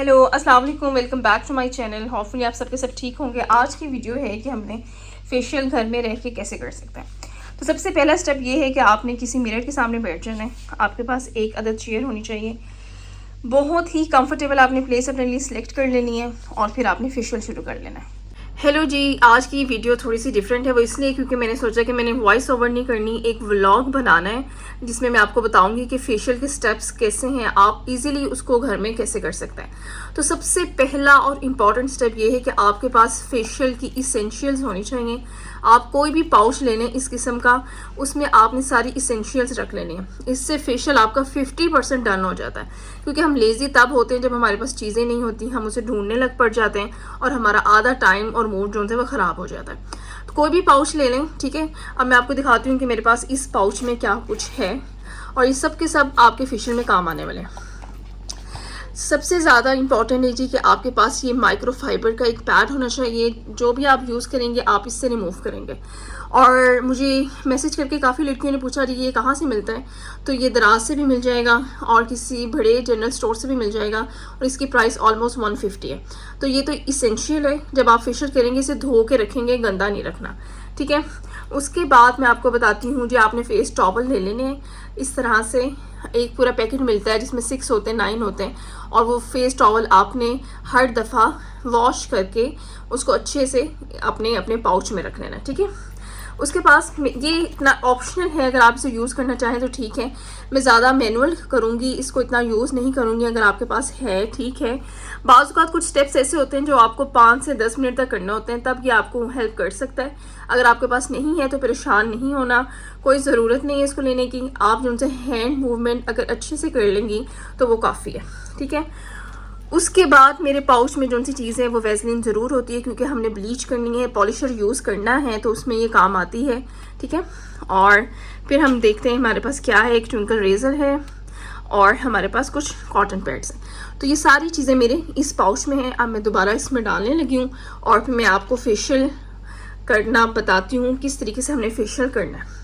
Hello अस्सलाम वालेकुम, welcome back to my channel. Hopefully आप सबके सब ठीक होंगे। आज की वीडियो है कि हमने फेशियल घर में रह के कैसे कर सकते हैं। तो सबसे पहला स्टेप ये है कि आपने किसी मिरर के सामने बैठ जाना है। आपके पास एक अदद चेयर होनी चाहिए, बहुत ही कंफर्टेबल आपने प्लेस अपने लिए सिलेक्ट कर लेनी है और फिर आपने फेशियल शुरू कर लेना है। हेलो जी, आज की वीडियो थोड़ी सी डिफरेंट है। वो इसलिए क्योंकि मैंने सोचा कि मैंने वॉइस ओवर नहीं करनी, एक व्लॉग बनाना है जिसमें मैं आपको बताऊंगी कि फेशियल के स्टेप्स कैसे हैं, आप इजीली उसको घर में कैसे कर सकते हैं। तो सबसे पहला और इम्पॉर्टेंट स्टेप ये है कि आपके पास फेशियल की इसेंशियल्स होनी चाहिए। आप कोई भी पाउच ले लें इस किस्म का, उसमें आपने सारी इसेंशियल्स रख लेनी है। इससे फेशियल आपका 50% डन हो जाता है, क्योंकि हम लेज़ी तब होते हैं जब हमारे पास चीज़ें नहीं होती, हम उसे ढूंढने लग पड़ जाते हैं और हमारा आधा टाइम और मूड जो है वो ख़राब हो जाता है। तो कोई भी पाउच ले लें, ठीक है। अब मैं आपको दिखाती हूँ कि मेरे पास इस पाउच में क्या कुछ है और ये सब के सब आपके फेशियल में काम आने वाले हैं। सबसे ज़्यादा इंपॉर्टेंट है जी कि आपके पास ये माइक्रोफाइबर का एक पैड होना चाहिए। जो भी आप यूज़ करेंगे आप इससे रिमूव करेंगे। और मुझे मैसेज करके काफ़ी लड़कियों ने पूछा जी ये कहाँ से मिलता है, तो ये दराज से भी मिल जाएगा और किसी बड़े जनरल स्टोर से भी मिल जाएगा और इसकी प्राइस ऑलमोस्ट 150 है। तो ये तो इसेंशियल है, जब आप फेशियल करेंगे इसे धो के रखेंगे, गंदा नहीं रखना, ठीक है। उसके बाद मैं आपको बताती हूँ जी, आपने फेस टॉवल ले लेने हैं। इस तरह से एक पूरा पैकेट मिलता है जिसमें 6 होते हैं, 9 होते हैं, और वो फेस टॉवल आपने हर दफ़ा वॉश करके उसको अच्छे से अपने अपने पाउच में रख लेना, ठीक है। उसके पास ये इतना ऑप्शनल है, अगर आप इसे यूज़ करना चाहें तो ठीक है। मैं ज़्यादा मैनुअल करूँगी, इसको इतना यूज़ नहीं करूँगी। अगर आपके पास है ठीक है। बाज़ औक़ात कुछ स्टेप्स ऐसे होते हैं जो आपको 5 से 10 मिनट तक करने होते हैं, तब ये आपको हेल्प कर सकता है। अगर आपके पास नहीं है तो परेशान नहीं होना, कोई ज़रूरत नहीं है इसको लेने की। आप जो उनसे हैंड मूवमेंट अगर अच्छे से कर लेंगी तो वो काफ़ी है, ठीक है। उसके बाद मेरे पाउच में जो सी चीज़ है वो वैसलीन ज़रूर होती है, क्योंकि हमने ब्लीच करनी है, पॉलिशर यूज़ करना है, तो उसमें ये काम आती है, ठीक है। और फिर हम देखते हैं हमारे पास क्या है। एक ट्विंकल रेज़र है और हमारे पास कुछ कॉटन पैड्स हैं। तो ये सारी चीज़ें मेरे इस पाउच में हैं। अब मैं दोबारा इसमें डालने लगी हूँ और फिर मैं आपको फेशियल करना बताती हूँ, किस तरीके से हमने फेशियल करना है।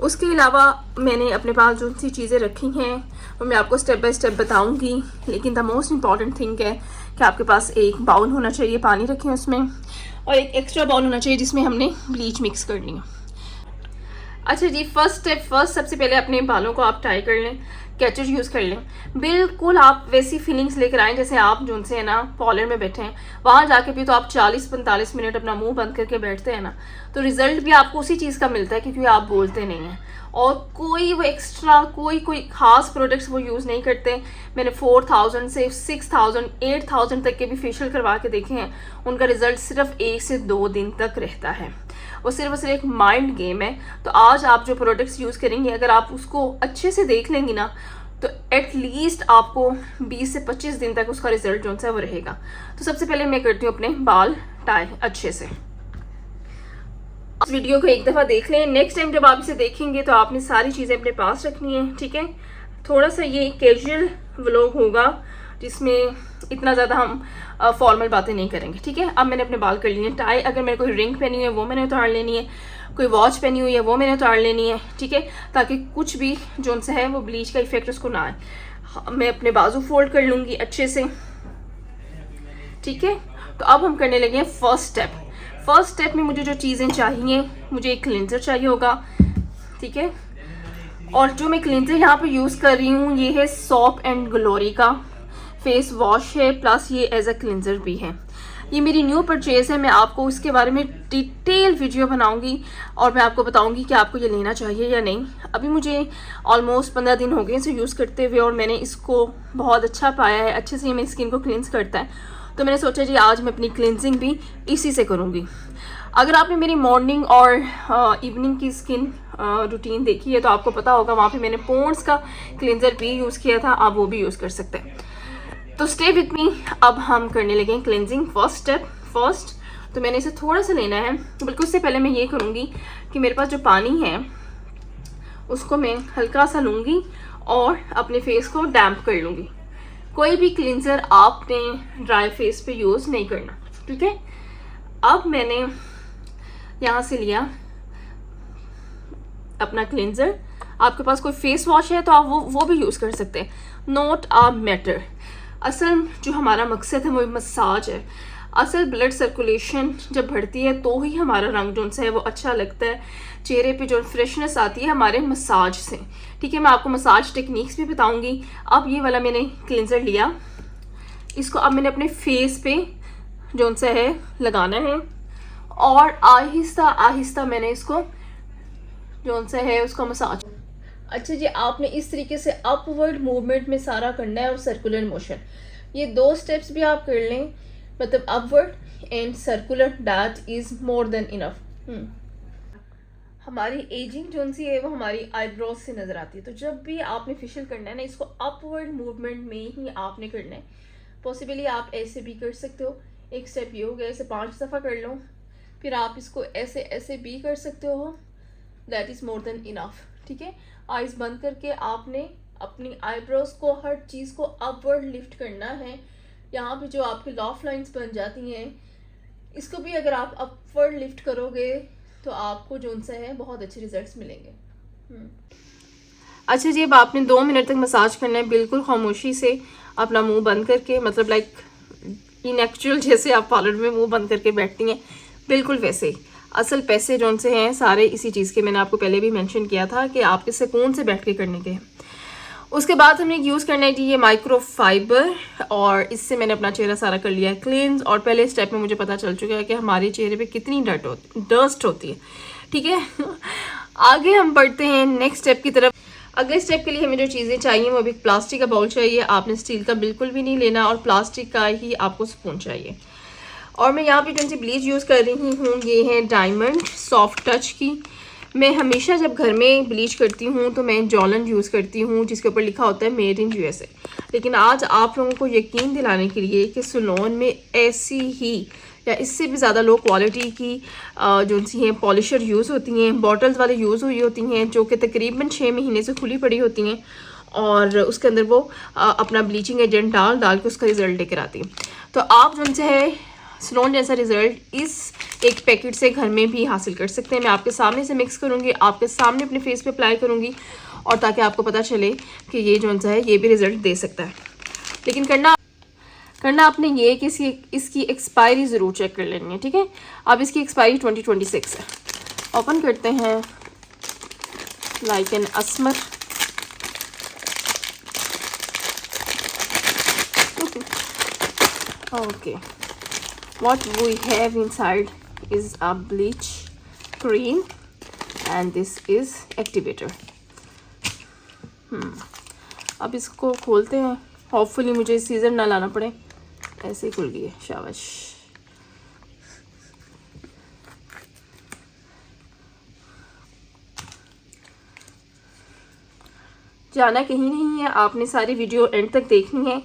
उसके अलावा मैंने अपने पास जो सी चीज़ें रखी हैं वो मैं आपको स्टेप बाय स्टेप बताऊंगी, लेकिन द मोस्ट इम्पॉर्टेंट थिंग है कि आपके पास एक बाउल होना चाहिए, पानी रखें उसमें, और एक एक्स्ट्रा बाउल होना चाहिए जिसमें हमने ब्लीच मिक्स करनी है। अच्छा जी, फर्स्ट सबसे पहले अपने बालों को आप टाई कर लें, कैचर यूज़ कर लें। बिल्कुल आप वैसी फीलिंग्स लेकर आएँ जैसे आप जो उनसे है ना पार्लर में बैठे हैं, वहाँ जाके भी तो आप 40-45 मिनट अपना मुंह बंद करके बैठते हैं ना, तो रिजल्ट भी आपको उसी चीज़ का मिलता है, क्योंकि आप बोलते नहीं हैं और कोई वो एक्स्ट्रा कोई ख़ास प्रोडक्ट्स वो यूज़ नहीं करते। मैंने 4000 से 6000 8000 तक के भी फेशियल करवा के देखे हैं, उनका रिजल्ट सिर्फ 1 से 2 दिन तक रहता है। वो सिर्फ और सिर्फ एक माइंड गेम है। तो आज आप जो प्रोडक्ट्स यूज़ करेंगे, अगर आप उसको अच्छे से देख लेंगी ना, तो एटलीस्ट आपको 20 से 25 दिन तक उसका रिजल्ट जो है वो रहेगा। तो सबसे पहले मैं करती हूँ अपने बाल टाई अच्छे से। इस वीडियो को एक दफ़ा देख लें, नेक्स्ट टाइम जब आप इसे देखेंगे तो आपने सारी चीज़ें अपने पास रखनी है, ठीक है। थोड़ा सा ये कैजुअल व्लॉग होगा जिसमें इतना ज़्यादा हम फॉर्मल बातें नहीं करेंगे, ठीक है। अब मैंने अपने बाल कर लिए टाई। अगर मैंने कोई रिंग पहनी हुई है वो मैंने उतार लेनी है, कोई वॉच पहनी हुई है वो मैंने उतार लेनी है, ठीक है, ताकि कुछ भी जो उनसे है वो ब्लीच का इफेक्ट उसको ना आए। मैं अपने बाजू फोल्ड कर लूँगी अच्छे से, ठीक है। तो अब हम करने लगे हैं फर्स्ट स्टेप में मुझे जो चीज़ें चाहिए, मुझे एक क्लिनजर चाहिए होगा, ठीक है। और जो मैं क्लिनजर यहाँ पे यूज़ कर रही हूँ ये है सॉप एंड ग्लोरी का फेस वॉश है, प्लस ये एज अ क्लिनजर भी है। ये मेरी न्यू परचेज़ है, मैं आपको इसके बारे में डिटेल वीडियो बनाऊंगी और मैं आपको बताऊंगी कि आपको ये लेना चाहिए या नहीं। अभी मुझे ऑलमोस्ट 15 दिन हो गए इसे यूज़ करते हुए और मैंने इसको बहुत अच्छा पाया है, अच्छे से ये मेरी स्किन को क्लिनस करता है। तो मैंने सोचा जी आज मैं अपनी क्लिनजिंग भी इसी से करूँगी। अगर आपने मेरी मॉर्निंग और इवनिंग की स्किन रूटीन देखी है तो आपको पता होगा, वहाँ पे मैंने पॉन्ड्स का क्लिनजर भी यूज़ किया था, आप वो भी यूज़ कर सकते हैं। तो स्टे विथ मी, अब हम करने लगे क्लिनजिंग। फर्स्ट तो मैंने इसे थोड़ा सा लेना है, बल्कि उससे पहले मैं ये करूँगी कि मेरे पास जो पानी है उसको मैं हल्का सा लूँगी और अपने फेस को डैम्प कर लूँगी। कोई भी क्लिनजर आपने ड्राई फेस पे यूज़ नहीं करना, ठीक है। अब मैंने यहाँ से लिया अपना क्लिनजर। आपके पास कोई फेस वॉश है तो आप वो भी यूज़ कर सकते हैं, नॉट अ मैटर। असल जो हमारा मकसद है वो मसाज है। असल ब्लड सर्कुलेशन जब बढ़ती है तो ही हमारा रंग जो है वो अच्छा लगता है, चेहरे पे जो फ्रेशनेस आती है हमारे मसाज से। ठीक है, मैं आपको मसाज टेक्निक्स भी बताऊंगी। अब ये वाला मैंने क्लिनजर लिया, इसको अब मैंने अपने फेस पे जो सा है लगाना है और आहिस्ता आहिस्ता मैंने इसको जो सा है उसका मसाज। अच्छा जी, आपने इस तरीके से अपवर्ड मूवमेंट में सारा करना है और सर्कुलर मोशन, ये 2 स्टेप्स भी आप कर लें, मतलब upward and circular, that is more than enough. हमारी एजिंग जो सी है वो हमारी आईब्रोज से नजर आती है, तो जब भी आपने फेशियल करना है ना, इसको अपवर्ड मूवमेंट में ही आपने करना है। पॉसिबली आप ऐसे भी कर सकते हो, एक स्टेप ये हो गया, ऐसे 5 दफ़ा कर लो, फिर आप इसको ऐसे ऐसे भी कर सकते हो, that is more than enough. ठीक है, आइज़ बंद करके आपने अपनी आईब्रोज को, हर चीज़ को अपवर्ड लिफ्ट करना है। यहाँ पे जो आपकी लॉफ लाइंस बन जाती हैं, इसको भी अगर आप अपवर्ड लिफ्ट करोगे तो आपको जो सा है बहुत अच्छे रिजल्ट्स मिलेंगे। अच्छा जी, अब आपने 2 मिनट तक मसाज करना है, बिल्कुल खामोशी से अपना मुंह बंद करके, मतलब लाइक इनएक्चुअल जैसे आप पार्लर में मुंह बंद करके बैठती हैं, बिल्कुल वैसे ही। असल पैसे जो से हैं सारे इसी चीज़ के, मैंने आपको पहले भी मेंशन किया था कि आपके सुकून से बैठ के करने के। उसके बाद हमने यूज़ करना है जी ये माइक्रो फाइबर, और इससे मैंने अपना चेहरा सारा कर लिया है क्लींस। और पहले स्टेप में मुझे पता चल चुका है कि हमारे चेहरे पे कितनी डस्ट होती है। ठीक है, आगे हम बढ़ते हैं नेक्स्ट स्टेप की तरफ। अगले स्टेप के लिए हमें जो चीज़ें चाहिए वो भी प्लास्टिक का बाउल चाहिए, आपने स्टील का बिल्कुल भी नहीं लेना, और प्लास्टिक का ही आपको स्पून चाहिए। और मैं यहाँ पे जो सी ब्लीच यूज़ कर रही हूँ ये है डायमंड सॉफ्ट टच की। मैं हमेशा जब घर में ब्लीच करती हूँ तो मैं जॉलन यूज़ करती हूँ जिसके ऊपर लिखा होता है मेड इन USA। लेकिन आज आप लोगों को यकीन दिलाने के लिए कि सलोन में ऐसी ही या इससे भी ज़्यादा लो क्वालिटी की जो सी हैं पॉलिशर यूज़ होती हैं, बॉटल्स वाले यूज़ हुई होती हैं, जो कि तकरीबन 6 महीने से खुली पड़ी होती हैं, और उसके अंदर वो अपना ब्लीचिंग एजेंट डाल के उसका रिज़ल्ट लेकर आती हैं। तो आप जो से है सलोन जैसा रिज़ल्ट इस एक पैकेट से घर में भी हासिल कर सकते हैं। मैं आपके सामने से मिक्स करूँगी, आपके सामने अपने फेस पे अप्लाई करूँगी, और ताकि आपको पता चले कि ये जो सा है ये भी रिज़ल्ट दे सकता है। लेकिन करना आपने ये कि इसकी एक्सपायरी ज़रूर चेक कर लेनी है। ठीक है, अब इसकी एक्सपायरी 2026 है। ओपन करते हैं लाइक एन असमर। Okay, what we have inside is a bleach cream and this is activator। अब इसको खोलते हैं, होपफुली मुझे सीजर ना लाना पड़े। ऐसे ही खुल गई है, शाबाश। जाना कहीं नहीं है, आपने सारी वीडियो एंड तक देखनी है।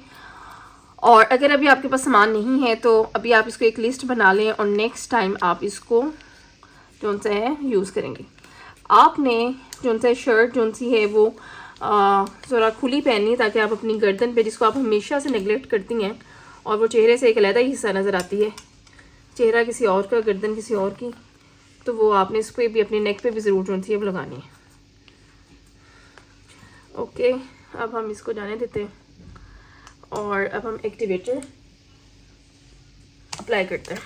और अगर अभी आपके पास सामान नहीं है तो अभी आप इसको एक लिस्ट बना लें और नेक्स्ट टाइम आप इसको जो सा है यूज़ करेंगे। आपने जो सा शर्ट जो सी है वो ज़रा खुली पहननी है, ताकि आप अपनी गर्दन पे, जिसको आप हमेशा से नेगलेक्ट करती हैं और वो चेहरे से एक अलग ही हिस्सा नज़र आती है, चेहरा किसी और का, गर्दन किसी और की, तो वो आपने इस पर भी, अपने नेक पे भी ज़रूर जो सी है वो लगानी है। ओके, अब हम इसको जाने देते हैं और अब हम एक्टिवेटर अप्लाई करते हैं।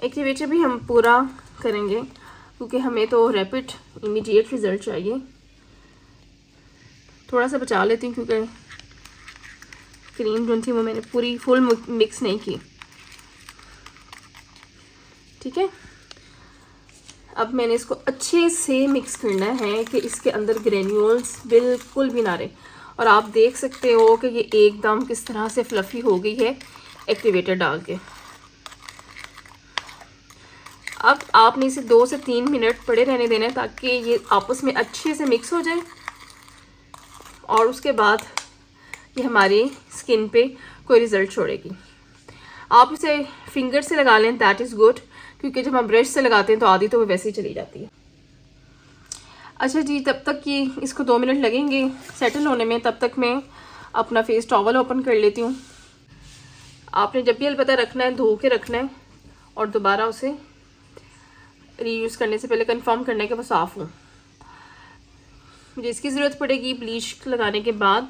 एक्टिवेटर भी हम पूरा करेंगे क्योंकि हमें तो रैपिड इमीडिएट रिज़ल्ट चाहिए। थोड़ा सा बचा लेती हूँ क्योंकि क्रीम जो थी वो मैंने पूरी फुल मिक्स नहीं की। ठीक है, अब मैंने इसको अच्छे से मिक्स करना है कि इसके अंदर ग्रेन्यूल्स बिल्कुल भी ना रहे। और आप देख सकते हो कि ये एकदम किस तरह से फ्लफ़ी हो गई है एक्टिवेटर डाल के। अब आपने इसे 2 से 3 मिनट पड़े रहने देना है ताकि ये आपस में अच्छे से मिक्स हो जाए, और उसके बाद ये हमारी स्किन पे कोई रिज़ल्ट छोड़ेगी। आप इसे फिंगर से लगा लें, दैट इज़ गुड, क्योंकि जब हम ब्रश से लगाते हैं तो आधी तो वो वैसे ही चली जाती है। अच्छा जी, तब तक कि इसको 2 मिनट लगेंगे सेटल होने में, तब तक मैं अपना फेस टॉवल ओपन कर लेती हूँ। आपने जब भी अलबत्ता रखना है धो के रखना है, और दोबारा उसे रीयूज़ करने से पहले कंफर्म करना है कि वो साफ़ हो। मुझे इसकी ज़रूरत पड़ेगी ब्लीच लगाने के बाद।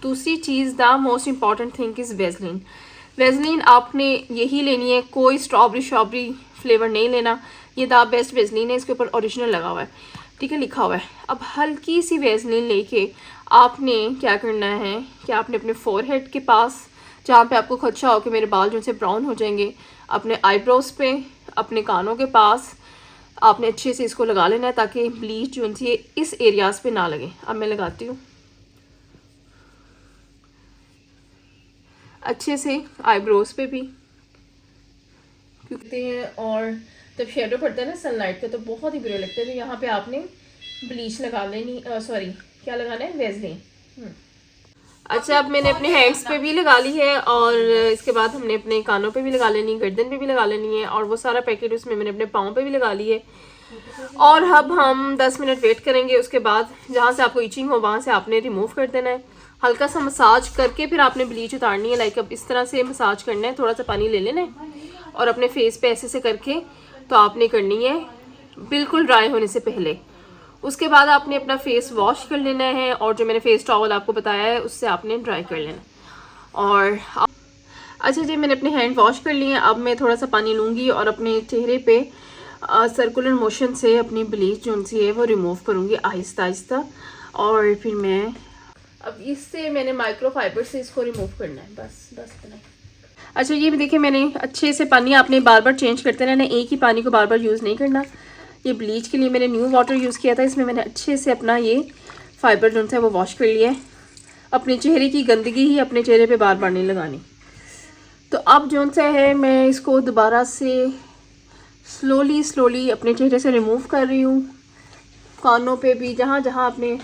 दूसरी चीज़, the most important thing is Vaseline. Vaseline आपने यही लेनी है, कोई स्ट्रॉबेरी फ्लेवर नहीं लेना। ये द बेस्ट वेज़लिन है, इसके ऊपर ओरिजिनल लगा हुआ है, ठीक है, लिखा हुआ है। अब हल्की सी वेज़लिन लेके आपने क्या करना है कि आपने अपने फोरहेड के पास, जहाँ पे आपको खदशा हो कि मेरे बाल जो से ब्राउन हो जाएंगे, अपने आईब्रोज पे, अपने कानों के पास आपने अच्छे से इसको लगा लेना है ताकि ब्लीच जो है इस एरियाज़ पे ना लगे। अब मैं लगाती हूँ अच्छे से आईब्रोज पे भी, क्योंकि और जब शेडो पड़ता है ना सनलाइट का तो बहुत ही बुरे लगते हैं। तो यहाँ पे आपने ब्लीच लगा लेनी, सॉरी क्या लगाना है, वेज़लिन। अच्छा, अब मैंने अपने हैंड्स पे भी लगा ली है और इसके बाद हमने अपने कानों पे भी लगा लेनी, गर्दन पे भी लगा लेनी है, और वो सारा पैकेट उसमें मैंने अपने पाँव पे भी लगा ली है। और अब हम 10 मिनट वेट करेंगे। उसके बाद जहाँ से आपको इचिंग हो वहाँ से आपने रिमूव कर देना है। हल्का सा मसाज करके फिर आपने ब्लीच उतारनी है। लाइक अब इस तरह से मसाज करना है, थोड़ा सा पानी ले लेना है और अपने फेस पे ऐसे से करके तो आपने करनी है बिल्कुल ड्राई होने से पहले। उसके बाद आपने अपना फेस वॉश कर लेना है और जो मैंने फेस टॉवल आपको बताया है उससे आपने ड्राई कर लेना। और अच्छा जी, मैंने अपने हैंड वॉश कर लिए हैं। अब मैं थोड़ा सा पानी लूँगी और अपने चेहरे पे सर्कुलर मोशन से अपनी ब्लीच जो सी है वो रिमूव करूँगी आहिस्ता आहिस्ता। और फिर मैं अब इससे मैंने माइक्रोफाइबर से इसको रिमूव करना है, बस इतना ही। अच्छा, ये भी देखिए मैंने अच्छे से पानी आपने बार बार चेंज करते रहना, एक ही पानी को बार बार यूज़ नहीं करना। ये ब्लीच के लिए मैंने न्यू वाटर यूज़ किया था, इसमें मैंने अच्छे से अपना ये फाइबर जो है वो वॉश कर लिया है। अपने चेहरे की गंदगी ही अपने चेहरे पे बार बार नहीं लगानी। तो अब जो सा है मैं इसको दोबारा से स्लोली अपने चेहरे से रिमूव कर रही हूँ। कानों पे भी जहाँ जहाँ आपने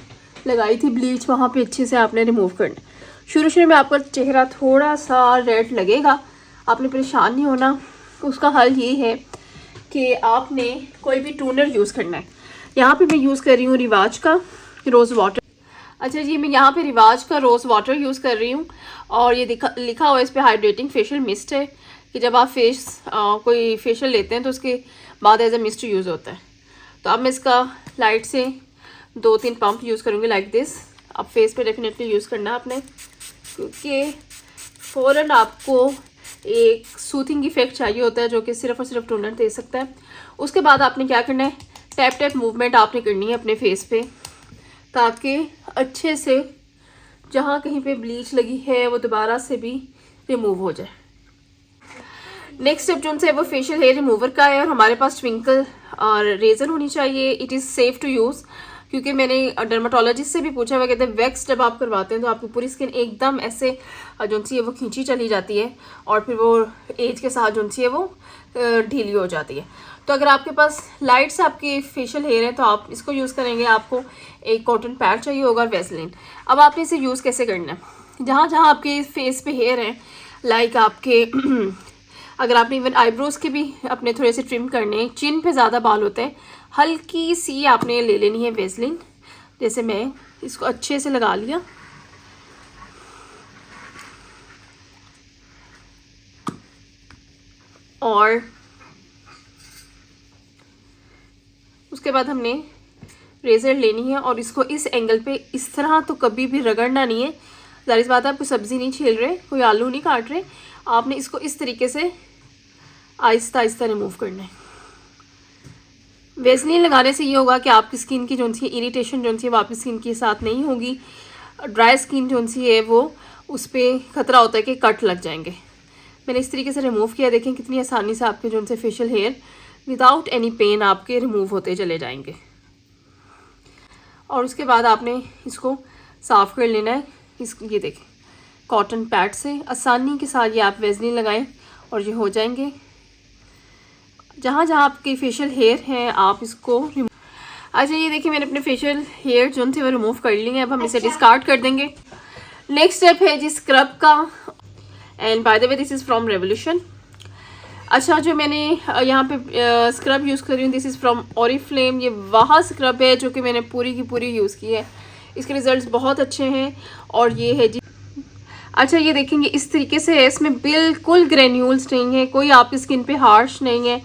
लगाई थी ब्लीच वहाँ पे अच्छे से आपने रिमूव करना। शुरू में आपका चेहरा थोड़ा सा रेड लगेगा, आपने परेशान नहीं होना। उसका हल ये है कि आपने कोई भी टूनर यूज़ करना है। यहाँ पे मैं यूज़ कर रही हूँ रिवाज का रोज़ वाटर। अच्छा जी, मैं यहाँ पे रिवाज का रोज़ वाटर यूज़ कर रही हूँ और ये लिखा हुआ है इस पर हाइड्रेटिंग फेशियल मिस्ट है कि जब आप कोई फेशियल लेते हैं तो उसके बाद एज अ मिस्ट यूज़ होता है। तो अब मैं इसका लाइट से 2-3 पंप यूज़ करूँगी लाइक दिस। अब फेस पे डेफिनेटली यूज़ करना आपने, क्योंकि फ़ौरन आपको एक सूथिंग इफेक्ट चाहिए होता है जो कि सिर्फ और सिर्फ टोनर दे सकता है। उसके बाद आपने क्या करना है, टैप मूवमेंट आपने करनी है अपने फेस पे ताकि अच्छे से जहाँ कहीं पे ब्लीच लगी है वो दोबारा से भी रिमूव हो जाए। नेक्स्ट स्टेप जो है वो फेशियल हेयर रिमूवर का है और हमारे पास ट्विंकल और रेजर होनी चाहिए। It is safe to use, क्योंकि मैंने डर्माटोलॉजिस्ट से भी पूछा हुआ, कहते हैं वैक्स जब आप करवाते हैं तो आपकी पूरी स्किन एकदम ऐसे जो सी है वो खींची चली जाती है और फिर वो एज के साथ जो सी है वो ढीली हो जाती है। तो अगर आपके पास लाइट से आपके फेशियल हेयर है तो आप इसको यूज़ करेंगे। आपको एक कॉटन पैड चाहिए होगा, वेज़लिन। अब आपने इसे यूज़ कैसे करना है, जहाँ जहाँ आपके फेस पे हेयर हैं, लाइक आपके अगर आपने इवन आईब्रोज़ के भी अपने थोड़े से ट्रिम करने, चिन पे ज़्यादा बाल होते हैं, हल्की सी आपने ले लेनी है वेज़लिन। जैसे मैं इसको अच्छे से लगा लिया और उसके बाद हमने रेज़र लेनी है और इसको इस एंगल पे इस तरह तो कभी भी रगड़ना नहीं है। ज़ाहिर बात है आप कोई सब्ज़ी नहीं छील रहे, कोई आलू नहीं काट रहे, आपने इसको इस तरीके से आहिस्ता आहिस्ता रिमूव करना है। वेज़लिन लगाने से ये होगा कि आपकी स्किन की जो सी इरिटेशन जो सी है वो आपकी स्किन के साथ नहीं होगी। ड्राई स्किन जो सी है वो उस पर ख़तरा होता है कि कट लग जाएंगे। मैंने इस तरीके से रिमूव किया, देखें कितनी आसानी से आपके जो से facial hair without any pain आपके रिमूव होते चले जाएंगे। और उसके बाद आपने इसको साफ़ कर लेना है। ये देखें कॉटन पैड से आसानी के साथ ये आप वेज़लिन लगाएं और ये हो जाएंगे। जहाँ जहाँ आपके फेशियल हेयर हैं आप इसको अच्छा ये देखिए मैंने अपने फेशियल हेयर जो थे वो रिमूव कर लिए हैं। अब हम इसे डिस्कार्ड कर देंगे। नेक्स्ट स्टेप है जी स्क्रब का, and by the way this is from revolution. अच्छा जो मैंने यहाँ पे स्क्रब यूज़ कर रही हूँ, दिस इज़ फ्रॉम ओरिफ्लेम। ये वहाँ स्क्रब है जो कि मैंने पूरी की पूरी यूज़ की है। इसके रिज़ल्ट्स बहुत अच्छे हैं और ये है जी। अच्छा ये देखेंगे इस तरीके से है, इसमें बिल्कुल ग्रेन्यूल्स नहीं है, कोई आपकी स्किन पे हार्श नहीं है।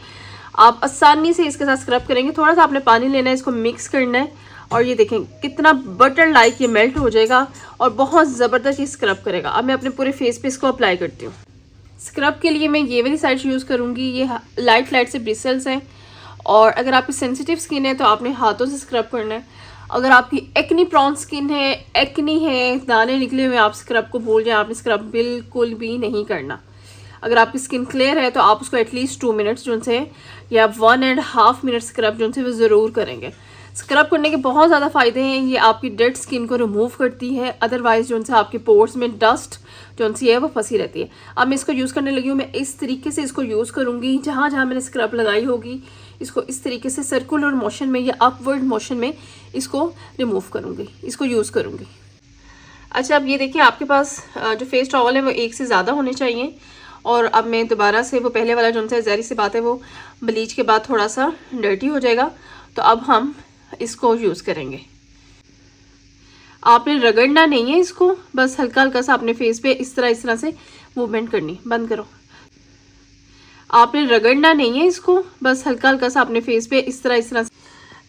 आप आसानी से इसके साथ स्क्रब करेंगे। थोड़ा सा आपने पानी लेना है, इसको मिक्स करना है और ये देखें कितना बटर लाइक ये मेल्ट हो जाएगा और बहुत ज़बरदस्त ये स्क्रब करेगा। अब मैं अपने पूरे फेस पे इसको अप्लाई करती हूँ। स्क्रब के लिए मैं ये वाली साइड यूज़ करूँगी। ये लाइट से ब्रिसल्स हैं और अगर आपकी सेंसिटिव स्किन है तो आपने हाथों से स्क्रब करना है। अगर आपकी एक्नी प्रॉन स्किन है, एक्नी है, दाने निकले हुए, आप स्क्रब को भूल जाएं, आपने स्क्रब बिल्कुल भी नहीं करना। अगर आपकी स्किन क्लियर है तो आप उसको एटलीस्ट 2 मिनट्स जो से या 1.5 मिनट स्क्रब जो से वो ज़रूर करेंगे। स्क्रब करने के बहुत ज़्यादा फ़ायदे हैं। ये आपकी डेड स्किन को रिमूव करती है, अदरवाइज जो से आपके पोर्स में डस्ट जो सी है वो फंसी रहती है। अब मैं इसको यूज़ करने लगी हूँ। मैं इस तरीके से इसको यूज़ करूँगी, जहाँ जहाँ मैंने स्क्रब लगाई होगी इसको इस तरीके से सर्कुलर मोशन में या अपवर्ड मोशन में इसको रिमूव करूँगी, इसको यूज़ करूँगी। अच्छा अब ये देखिए आपके पास जो फेस टॉवल है वो एक से ज़्यादा होने चाहिए। और अब मैं दोबारा से वो पहले वाला जो है ज़ाहिर सी बात है वो ब्लीच के बाद थोड़ा सा डर्टी हो जाएगा, तो अब हम इसको यूज़ करेंगे। आपने रगड़ना नहीं है इसको, बस हल्का हल्का सा अपने फेस पे इस तरह से मूवमेंट करनी। बंद करो। आपने रगड़ना नहीं है इसको, बस हल्का हल्का सा अपने फेस पे इस तरह से।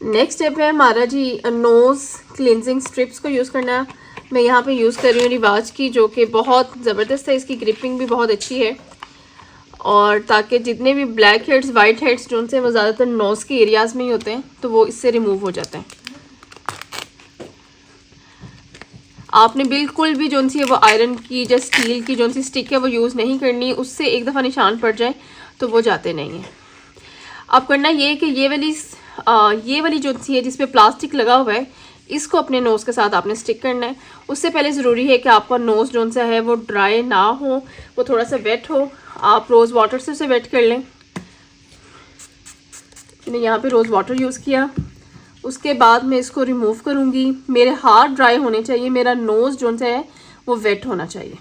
नेक्स्ट स्टेप है हमारा जी नोज़ क्लिनजिंग स्ट्रिप्स को यूज़ करना। मैं यहाँ पे यूज़ कर रही हूँ रिवाज की, जो कि बहुत ज़बरदस्त है। इसकी ग्रिपिंग भी बहुत अच्छी है और ताकि जितने भी ब्लैक हेड्स, वाइट हेड्स जो उनसे वो ज़्यादातर नोज़ के एरियाज़ में ही होते हैं, तो वो इससे रिमूव हो जाते हैं। आपने बिल्कुल भी जो सी है वो आयरन की या स्टील की जो सी स्टिक है वो यूज़ नहीं करनी। उससे एक दफ़ा निशान पड़ जाए तो वो जाते नहीं हैं। अब करना ये है कि ये वाली जो सी है जिसपे प्लास्टिक लगा हुआ है, इसको अपने नोज़ के साथ आपने स्टिक करना है। उससे पहले ज़रूरी है कि आपका नोज़ जो सा है वो ड्राई ना हो, वो थोड़ा सा वेट हो। आप रोज़ वाटर से उसे वेट कर लें। मैंने यहाँ पे रोज़ वाटर यूज़ किया। उसके बाद मैं इसको रिमूव करूँगी। मेरे हाथ ड्राई होने चाहिए, मेरा नोज़ जो सा है वो वेट होना चाहिए।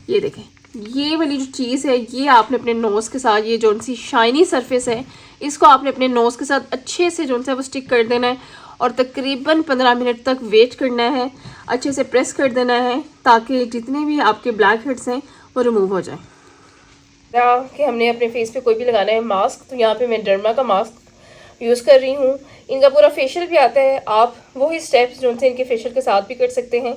ये देखें, ये वाली जो चीज़ है ये आपने अपने नोज़ के साथ, ये जो सी शाइनी सरफेस है इसको आपने अपने नोज़ के साथ अच्छे से जो सा वो स्टिक कर देना है और तकरीबन 15 मिनट तक वेट करना है। अच्छे से प्रेस कर देना है ताकि जितने भी आपके ब्लैक हेड्स हैं वो रिमूव हो जाए। कि हमने अपने फेस पे कोई भी लगाना है मास्क, तो यहाँ पे मैं डर्मा का मास्क यूज़ कर रही हूँ। इनका पूरा फेशियल भी आता है। आप वही स्टेप्स जो से इनके फेशियल के साथ भी कर सकते हैं,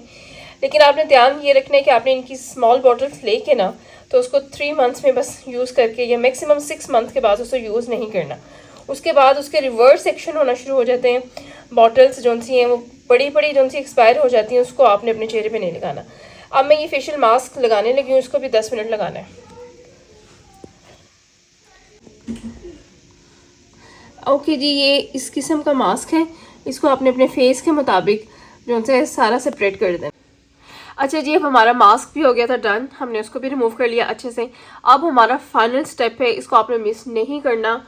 लेकिन आपने ध्यान ये रखना है कि आपने इनकी स्मॉल बॉटल्स लेके ना तो उसको 3 मंथ्स में बस यूज़ करके या मैक्सिमम 6 मंथ के बाद उसको यूज़ नहीं करना। उसके बाद उसके रिवर्स सेक्शन होना शुरू हो जाते हैं। बॉटल्स जो सी हैं वो बड़ी जो सी एक्सपायर हो जाती हैं, उसको आपने अपने चेहरे पे नहीं लगाना। अब मैं ये फेशियल मास्क लगाने लगी हूँ, इसको भी 10 मिनट लगाना है। ओके जी, ये इस किस्म का मास्क है। इसको आपने अपने फेस के मुताबिक जो है सारा सेपरेट कर देना। अच्छा जी, अब हमारा मास्क भी हो गया था डन, हमने उसको भी रिमूव कर लिया अच्छे से। अब हमारा फाइनल स्टेप है, इसको आपने मिस नहीं करना।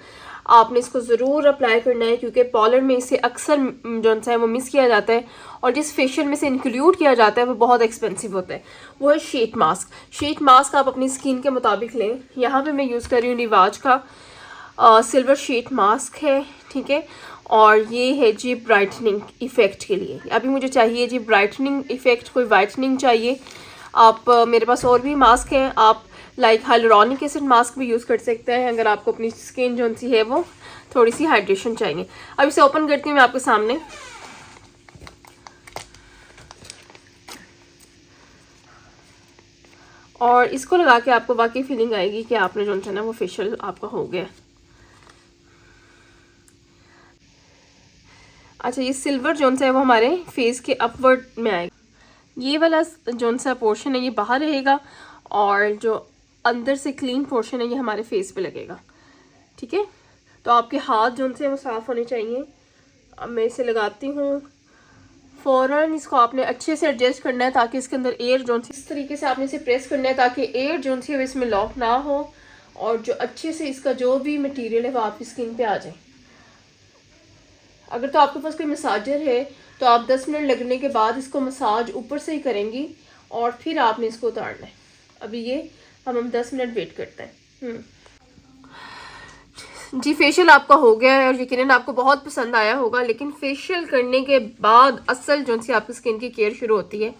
आपने इसको ज़रूर अप्लाई करना है क्योंकि पार्लर में इसे अक्सर जो है वो मिस किया जाता है और जिस फेशियल में से इंक्लूड किया जाता है वो बहुत एक्सपेंसिव होता है, वो है शीट मास्क। शीट मास्क आप अपनी स्किन के मुताबिक लें। यहाँ पे मैं यूज़ कर रही हूँ रिवाज का सिल्वर शीट मास्क है, ठीक है। और ये है जी ब्राइटनिंग इफ़ेक्ट के लिए। अभी मुझे चाहिए जी ब्राइटनिंग इफ़ेक्ट, कोई वाइटनिंग चाहिए। आप मेरे पास और भी मास्क हैं, आप लाइक हाइलुरोनिक एसिड मास्क भी यूज़ कर सकते हैं अगर आपको अपनी स्किन जो सी है वो थोड़ी सी हाइड्रेशन चाहिए। अब इसे ओपन करती हूँ मैं आपके सामने। और इसको लगा के आपको वाकई फीलिंग आएगी कि आपने जो है ना वो फेशियल आपका हो गया। अच्छा, ये सिल्वर जोन सा है वो हमारे फेस के अपवर्ड में आएगा। ये वाला जोन सा पोर्शन है ये बाहर रहेगा और जो अंदर से क्लीन पोर्शन है ये हमारे फेस पे लगेगा, ठीक है। तो आपके हाथ जोन से वो साफ़ होने चाहिए। अब मैं इसे लगाती हूँ। फ़ौरन इसको आपने अच्छे से एडजस्ट करना है ताकि इसके अंदर एयर जोन सी, इस तरीके से आपने इसे प्रेस करना है ताकि एयर जोन सी है इसमें लॉक ना हो और जो अच्छे से इसका जो भी मटीरियल है वो आपकी स्किन पे आ जाए। अगर तो आपके पास कोई मसाजर है तो आप 10 मिनट लगने के बाद इसको मसाज ऊपर से ही करेंगी और फिर आपने इसको उतारना है। अभी ये हम 10 मिनट वेट करते हैं। जी, फेशियल आपका हो गया है और यकीनन आपको बहुत पसंद आया होगा। लेकिन फेशियल करने के बाद असल जो सी आपकी स्किन की केयर शुरू होती है।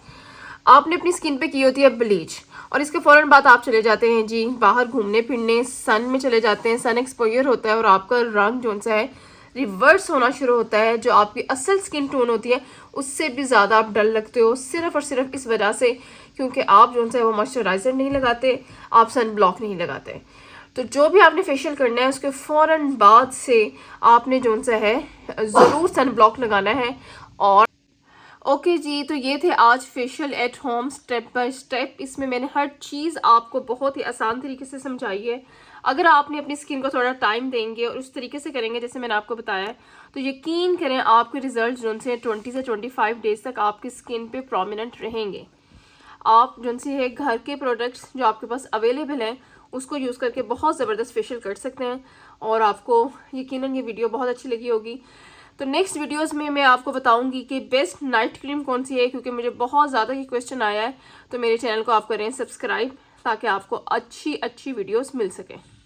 आपने अपनी स्किन पे की होती है ब्लीच और इसके फ़ौरन बाद आप चले जाते हैं जी बाहर घूमने फिरने, सन में चले जाते हैं, सन एक्सपोजर होता है और आपका रंग जो सा है रिवर्स होना शुरू होता है। जो आपकी असल स्किन टोन होती है उससे भी ज़्यादा आप डल लगते हो, सिर्फ और सिर्फ इस वजह से क्योंकि आप जो है वो मॉइस्चराइज़र नहीं लगाते, आप सन ब्लॉक नहीं लगाते। तो जो भी आपने फेशियल करना है उसके फ़ौरन बाद से आपने जो सा है ज़रूर सन ब्लॉक लगाना है। और ओके जी, तो ये थे आज facial at home step by step. इसमें मैंने हर चीज़ आपको बहुत ही आसान तरीके से समझाई है। अगर आपने अपनी स्किन को थोड़ा टाइम देंगे और उस तरीके से करेंगे जैसे मैंने आपको बताया है, तो यकीन करें आपके रिजल्ट जो से 20 से 25 डेज तक आपकी स्किन पे प्रोमिनेंट रहेंगे। आप जो सी है घर के प्रोडक्ट्स जो आपके पास अवेलेबल हैं उसको यूज़ करके बहुत ज़बरदस्त फेशियल कर सकते हैं और आपको यकीनन ये वीडियो बहुत अच्छी लगी होगी। तो नेक्स्ट वीडियोस में मैं आपको बताऊंगी कि बेस्ट नाइट क्रीम कौन सी है, क्योंकि मुझे बहुत ज़्यादा ये क्वेश्चन आया है। तो मेरे चैनल को आप करें सब्सक्राइब ताकि आपको अच्छी वीडियोस मिल सके।